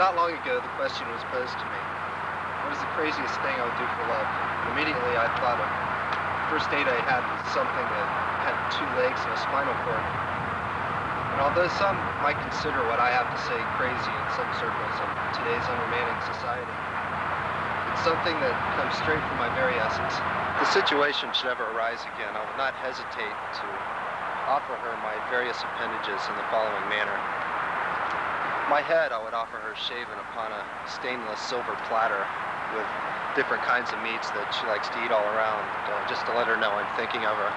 Not long ago, the question was posed to me, what is the craziest thing I would do for love? And immediately I thought of the first date I had was something that had 2 legs and a spinal cord. And although some might consider what I have to say crazy in some circles of today's unromantic society, it's something that comes straight from my very essence. If the situation should ever arise again, I would not hesitate to offer her my various appendages in the following manner. My head I would offer her shaven upon a stainless silver platter with different kinds of meats that she likes to eat all around, just to let her know I'm thinking of her.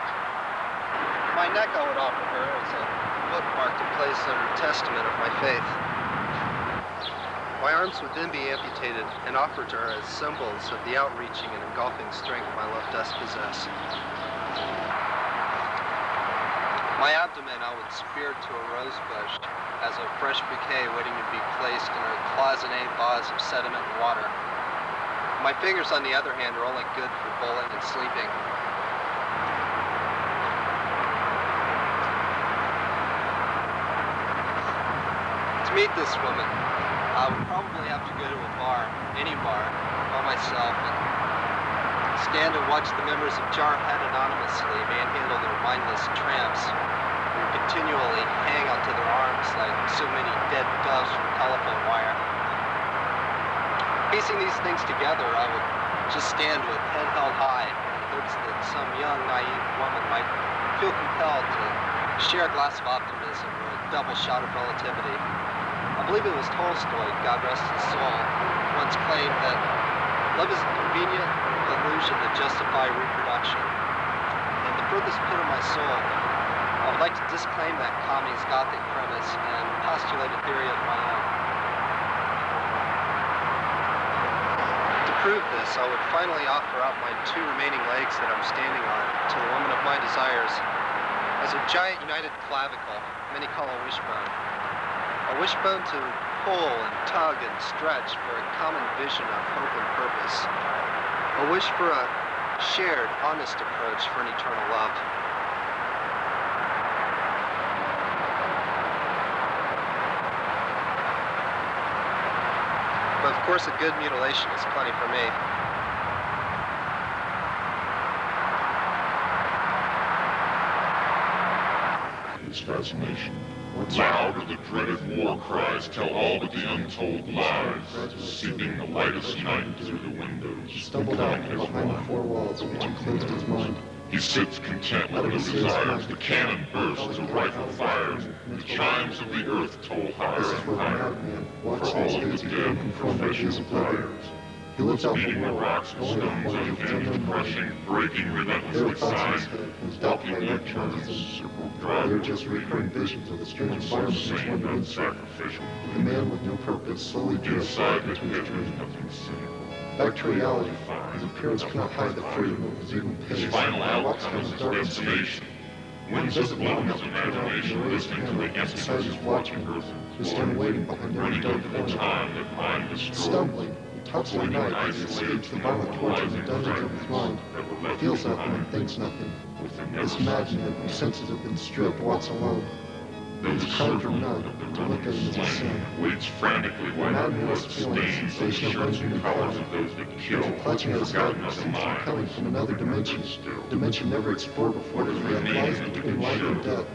My neck I would offer her as a bookmark to place under testament of my faith. My arms would then be amputated and offered to her as symbols of the outreaching and engulfing strength my love does possess. My abdomen I would spear to a rose bush as a fresh bouquet waiting to be placed in a cloisonné vase of sediment and water. My fingers, on the other hand, are only good for bowling and sleeping. To meet this woman, I would probably have to go to a bar, any bar, by myself, and stand and watch the members of Jarhead anonymously manhandle their mindless tramps who continually hang onto their arms like so many dead doves from telephone wire. Piecing these things together, I would just stand with head held high in hopes that some young, naive woman might feel compelled to share a glass of optimism or a double shot of relativity. I believe it was Tolstoy, God rest his soul, once claimed that love is a convenient illusion to justify reproduction. And the furthest pit of my soul, I would like to disclaim that communist Gothic premise and postulate a theory of my own. To prove this, I would finally offer out my 2 remaining legs that I'm standing on to the woman of my desires as a giant united clavicle, many call a wishbone. A wishbone to pull and tug and stretch for a common vision of hope and purpose. A wish for a shared, honest approach for an eternal love. But of course, a good mutilation is plenty for me. His fascination. Loud are the dreaded war cries, tell all but the untold lies, seeping the lightest night through the windows. He stumbled out from behind the 4 walls, which enclosed his mind. He sits content with no desires, the cannon bursts, the rifle fires, the chimes of the earth toll higher and higher, for all of the dead professional flyers. He looks out Beating the rocks and stones unhinged, crushing, breaking relentlessly signs, walking no turns, circled They are drive, just recurring visions of the strange environment so which sane one and lives in. sacrificial. The man with no purpose slowly drifts Inside the into his pit dream. is nothing cynical. Back to reality, his appearance cannot hide the freedom of his even pace. His final He walks outcome down is the his dark destination. Winds of blow his imagination, listening to the emptiness of watching earth Who's standing waiting behind every running dark over the corner. time that mind destroyed. Stumbling, he tucks the knife as he escapes the violent tortures and dungeons of his mind. He feels nothing and thinks nothing. This madman whose senses have been stripped walks alone. Those He's kind for circled none, of to the look at him religious as a flame, sin. waits frantically while the madman blood is feeling a stains the sensation of shirts and unknown collars power. of those that kill, He's clutching at his head forgotten and of the seems to be mind. coming from another dimension. Dimension never explored before that lies between life and death.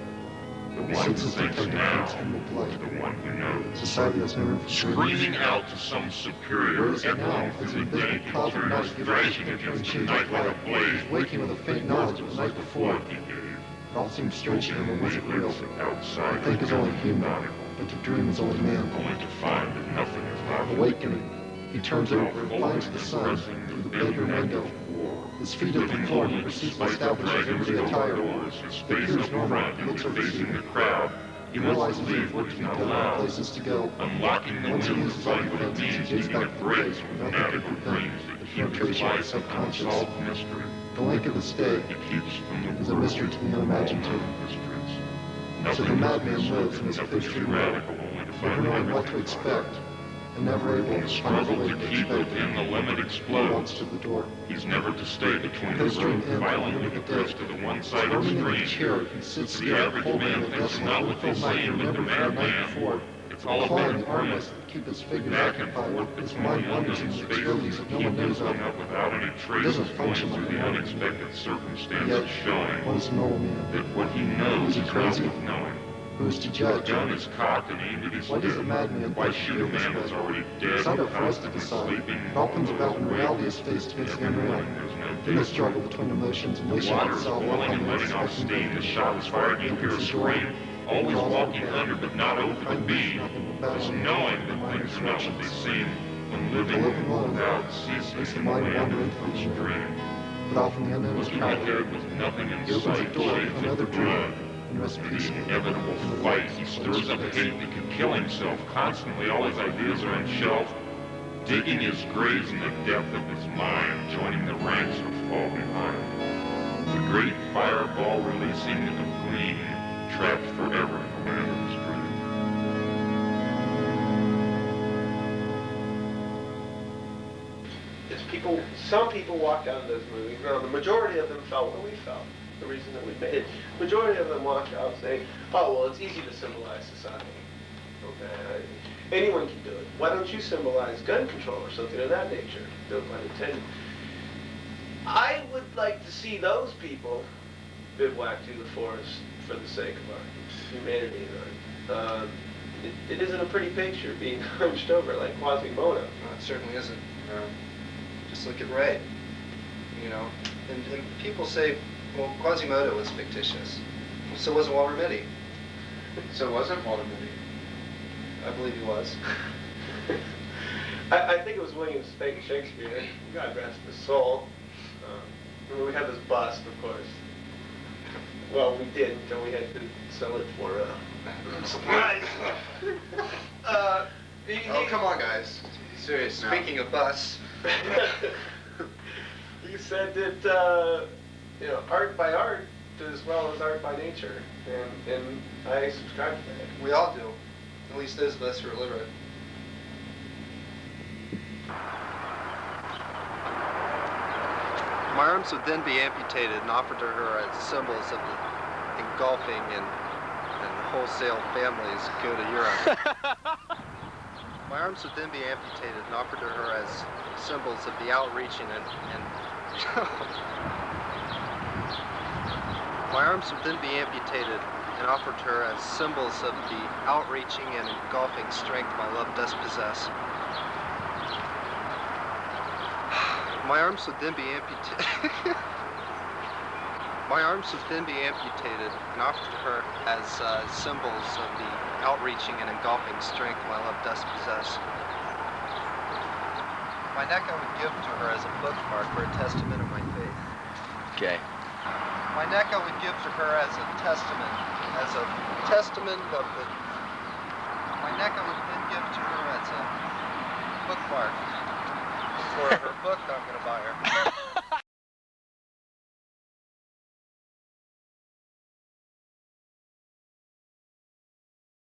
The He one who sits his thinks detective now against him with is light. the one who knows. Society has no room for Screaming out to some superior, Where is he now? echoing As through he the bit dank the cloud of night, interiors, gives thrashing us against the change night of like light. a blaze, Waking with a faint knowledge of the night before. He gave. It all seems strange to him and wasn't real. Outside, To think is only human, nautical, but to dream is only man. only to find that nothing is logical. Awakening, he turns over and finds the sun through the bedroom window. His feet hit the floor and he perceives the establishment's everyday attire. It appears normal, he looks over facing the the crowd. He realizes there's work to be done and places to go. Unlocking the Once he windows uses of all what the it defenses, he means gets giving back a to the break base from with nothing fanatical but pain. dreams that The keep his penetration of life an subconscious. unsolved mystery. The length of the stay It keeps from the is a mystery to the unimaginative. mysteries. So the madman lives in his nothing free too will, radical, only to never find knowing what everything to expect, and never able In to the find a struggle way to to keep expect within the limit He walks explodes. to the door. He's never to stay between the His dream road, ends filing under with the the crest dead. of the one-sided Squirming in the stream. chair, he sits The there, average holding man the thinks vessel not of what the they full night say, he but the remembered from the night madman, before. it's It's all Clawing about the armless that keep its figures back and occupied. forth Its between mind the wanders unknown into spaces extremities that that no keep one knows them of. up without any trace doesn't of function going like through a the normal unexpected What circumstances showing is a normal man? that what he knows is not worth knowing. Who is to The judge? gun is cocked and aimed at his Why does head. the madman Why think shoot he a man is that's right? already It's dead, not up for us to constantly decide. sleeping? It all comes about when reality is faced against the unreal. There's no In the date. struggle between emotions, The nation water is itself boiling and will letting off steam. The shot is fired, you hear a scream. Always walking under, but not over the beam. It's knowing that things are not what they seem. When living without ceasing makes the in the mind land wander of into each dream. But often the unknown is Looking powerful. ahead with nothing in He opens a sight, door shades to of another dream blood. and rests The peacefully. inevitable fight, he stirs up hate that could kill himself constantly. All his ideas are on shelf, digging his graves in the depth of his mind, joining the ranks of fall behind. The great fireball releasing a gleam, trapped forever in the land of his dream. Some people walked out of those movies. Now, the majority of them felt what we felt. The reason that we made it. Majority of them walked out saying, "Oh, well, it's easy to symbolize society. Okay, anyone can do it. Why don't you symbolize gun control or something of that nature?" No pun intended. I would like to see those people bivouac to the forest for the sake of our humanity and art. It isn't a pretty picture being hunched over like Quasimodo. No, it certainly isn't. Just look at Ray. You know, and people say, well, Quasimodo was fictitious. So wasn't Walter Mitty. So wasn't Walter Mitty? I believe he was. I think it was William Shakespeare. God rest his soul. We had this bust, of course. Well, we did until we had to sell it for surprise. Oh, come on, guys. Seriously. Speaking of bus. You said that art by art as well as art by nature, and I subscribe to that. We all do. At least those of us who are literate. My arms would then be amputated and offered to her as symbols of the engulfing and wholesale families go to Europe. My arms would then be amputated and offered to her as symbols of the outreaching and My arms would then be amputated and offered to her as symbols of the outreaching and engulfing strength my love does possess. My arms would then be amputated. My arms would then be amputated and offered to her as symbols of the outreaching and engulfing strength my love does possess. My neck I would give to her as a bookmark for a testament of my faith. Okay. My neck I would give to her as a testament of the... My neck I would then give to her as a bookmark for her book I'm going to buy her.